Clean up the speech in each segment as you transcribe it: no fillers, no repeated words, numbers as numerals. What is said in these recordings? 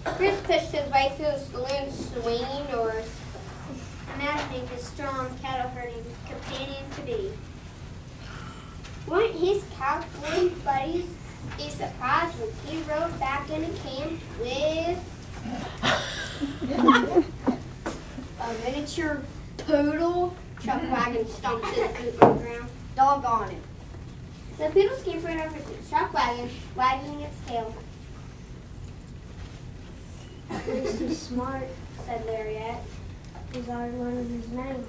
Chris pushed his way through the saloon swinging doors, imagining his strong cattle herding companion to be. Wouldn't his cowboy buddies be surprised when he rode back into camp with a miniature poodle? Chuck Wagon stomped his boot on the ground. Doggone it. The poodle scampered over to Chuck Wagon, wagging its tail. At least he's smart, Said Lariat. he's already learned his name.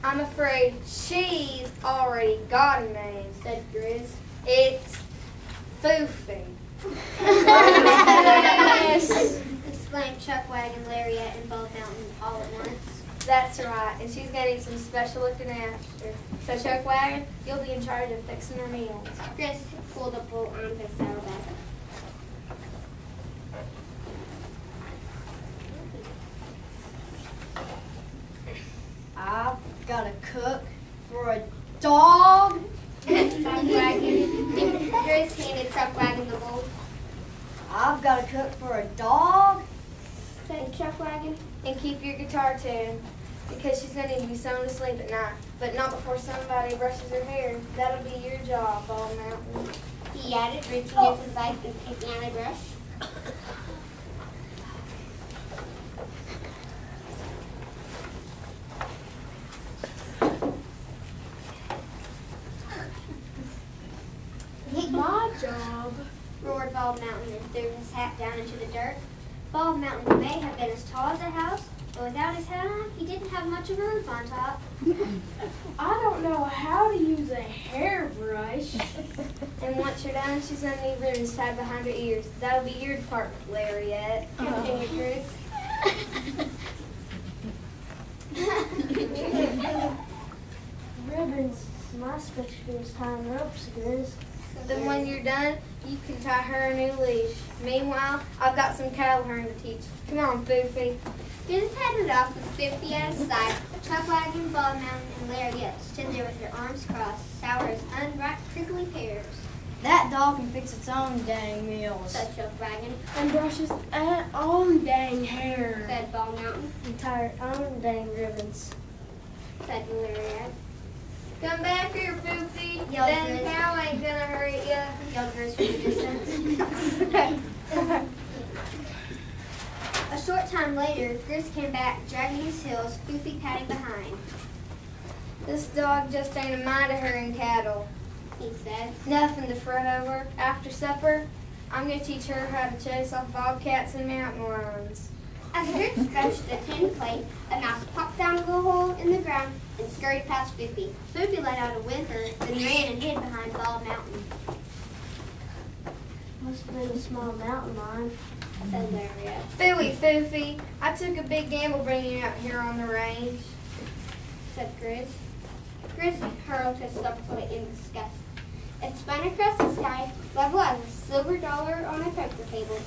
I'm afraid she's already got a name, Said Grizz. it's Foofy. Exclaimed Chuck Wagon, Lariat, and Bald Mountain all at once. That's right, and she's gonna need some special looking after. So Chuck Wagon, you'll be in charge of fixing her meals. Grizz pulled a bolt on his saddlebag. I've got to cook for a dog. Chuck Wagon. Grizz handed Chuck Wagon the bowl. I've got to cook for a dog. Said Chuck Wagon. And keep your guitar tuned, because she's gonna need to be sound asleep at night, but not before somebody brushes her hair. That'll be your job, Bald Mountain. He added, reaching into his bag and picking out a brush. My job. Roared Bald Mountain and threw his hat down into the dirt. Bald Mountain may have been as tall as a house, but without his hat on, he didn't have much of a roof on top. I don't know how to use a hairbrush. And once you're done, she's gonna need ribbons tied behind her ears. That'll be your department, Lariat. Continued Grizz. Ribbons. My specialty is tying ropes, Grizz. Then when you're done, you can tie her a new leash. Meanwhile, I've got some cattle herding to teach. Come on, Foofy. Grizz headed off with 50 at his side. Chuck Wagon, Bald Mountain, and Lariat stood there with their arms crossed, sour as unripe prickly pears. That dog can fix its own dang meals. Said Chuck Wagon. And brushes its own dang hair. Said Bald Mountain. And tie her own dang ribbons. Said Lariat. Come back here, Foofy. Yelled Then Grizz. cow ain't gonna hurt ya. Yelled Grizz from the distance. A short time later, Grizz came back, dragging his heels, Foofy padding behind. This dog just ain't a mite of herding cattle. He said. Nothing to fret over. After supper, I'm gonna teach her how to chase off bobcats and mountain lions. As Grizz stretched the tin plate, a mouse popped down a little hole in the ground and scurried past Foofy. Foofy let out a whimper, then ran and hid behind Bald Mountain. Must have been a small mountain lion. Said Lariat. Phooey, Foofy, I took a big gamble bringing you out here on the range. Said Grizz. Grizz hurled his supper plate in disgust. It spun across the sky, level as a silver dollar on a poker table.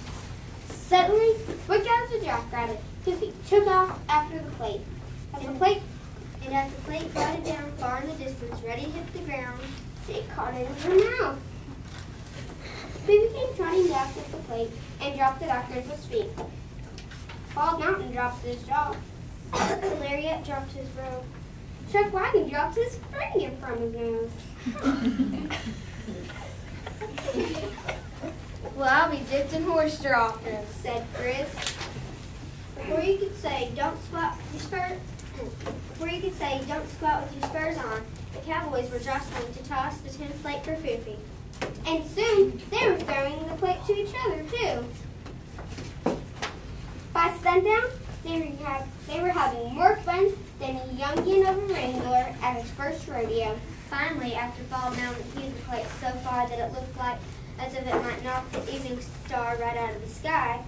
Suddenly, quick as a jackrabbit, Foofy took off after the plate. As the plate glided down far in the distance, ready to hit the ground, it caught it in her mouth. Foofy came trotting back with the plate and dropped it after his feet. Bald Mountain dropped his jaw. Lariat dropped his robe. Chuck Wagon dropped his finger from his nose. Well, I'll be dipped in horse straw. Said Grizz. Before you could say don't squat with your spurs on, the cowboys were jostling to toss the tin plate for Foofy. And soon they were throwing the plate to each other too. By sundown, they were having more fun than a youngin' of a wrangler at his first rodeo. Finally, after Bald Mountain heaved the plate so far that it looked like as if it might knock the evening star right out of the sky,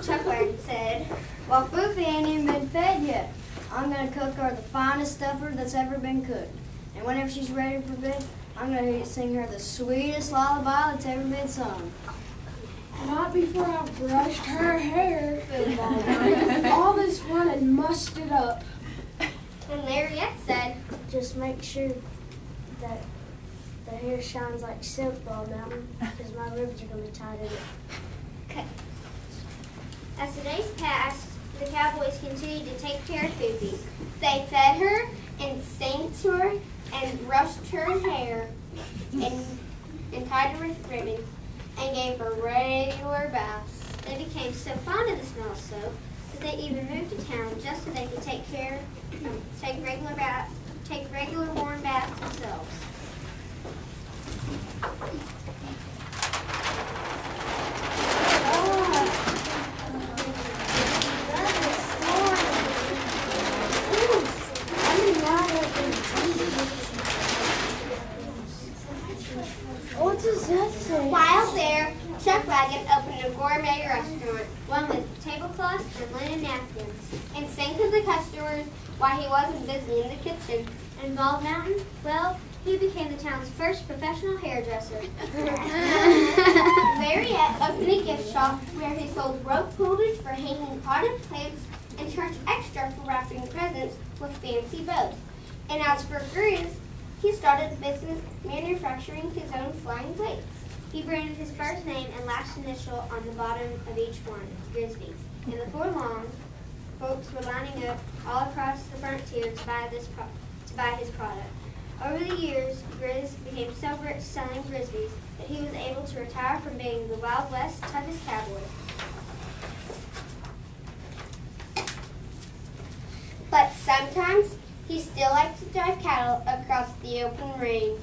Chuck Wagon said, Well, Foofy ain't even been fed yet. I'm going to cook her the finest stuffer that's ever been cooked. And whenever she's ready for bed, I'm going to sing her the sweetest lullaby that's ever been sung. Not before I've brushed her hair. All this fun and mussed it up. And Lariat said, Just make sure that the hair shines like silk, Bald Mountain, because my ribbons are going to be tied in it. "Okay." As the days passed, the Cowboys continued to take care of Poopy. They fed her and sang to her and brushed her hair and tied her with ribbons and gave her regular baths. They became so fond of the smell of soap that they even moved to town just so they could take regular warm baths themselves. What does that say? While there, Chuck Wagon opened a gourmet restaurant, one with tablecloths and linen napkins, and sang to the customers while he wasn't busy in the kitchen. And Bald Mountain, well, he became the town's first professional hairdresser. Mariette opened a gift shop where he sold rope holders for hanging potted plants and charged extra for wrapping presents with fancy bows. And as for Grizz, he started a business manufacturing his own flying plates. He branded his first name and last initial on the bottom of each one, Grisby. And before long, folks were lining up all across the frontier to buy his product. Over the years, Grizz became so rich selling Grisbys that he was able to retire from being the Wild West's toughest cowboy. But sometimes he still likes to drive cattle across the open range.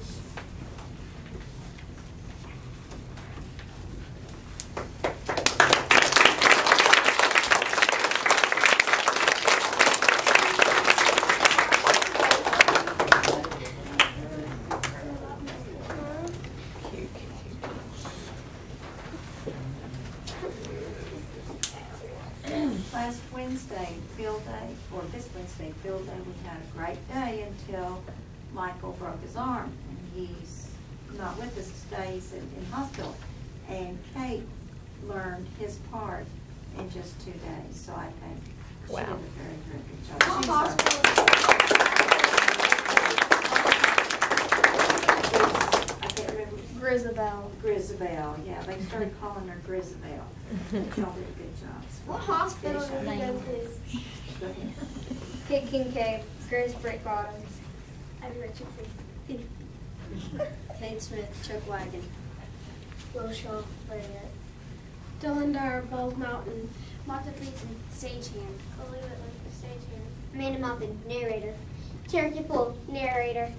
Last Wednesday, field day, or this Wednesday, field day, we had a great day until Michael broke his arm. And he's not with us today, he's in hospital. And Kate learned his part in just 2 days, so I think she did a very, very good job. What She's hospital? I can't remember. Grisabelle, yeah, they started calling her Grisabelle. Y'all did a good job. What hospital did you go to? Go ahead. Kid Kincaid, Grizz Brick Bottoms. I'm Richard Free. Kate Smith, Chuck Wagon. Will Shaw, Mariette. Dylan Dyer, Bald Mountain. Martha Friedson, stagehand. Olivia Whitley, stagehand. Amanda Maupin, narrator. Cherokee Poole, narrator.